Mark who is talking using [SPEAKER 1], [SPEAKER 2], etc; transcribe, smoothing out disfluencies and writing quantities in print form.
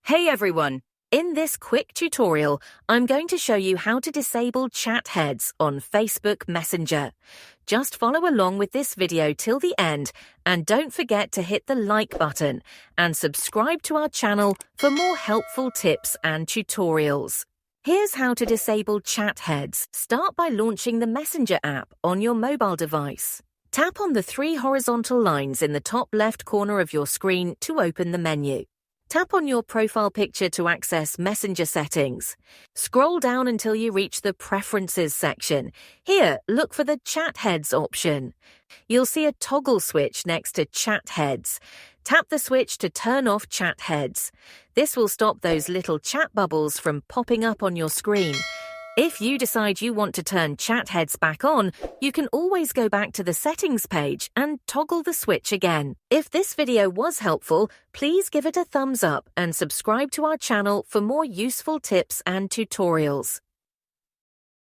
[SPEAKER 1] Hey everyone! In this quick tutorial, I'm going to show you how to disable chat heads on Facebook Messenger. Just follow along with this video till the end and don't forget to hit the like button and subscribe to our channel for more helpful tips and tutorials. Here's how to disable chat heads. Start by launching the Messenger app on your mobile device. Tap on the three horizontal lines in the top left corner of your screen to open the menu. Tap on your profile picture to access Messenger settings. Scroll down until you reach the Preferences section. Here, look for the Chat Heads option. You'll see a toggle switch next to Chat Heads. Tap the switch to turn off chat heads. This will stop those little chat bubbles from popping up on your screen. If you decide you want to turn chat heads back on, you can always go back to the settings page and toggle the switch again. If this video was helpful, please give it a thumbs up and subscribe to our channel for more useful tips and tutorials.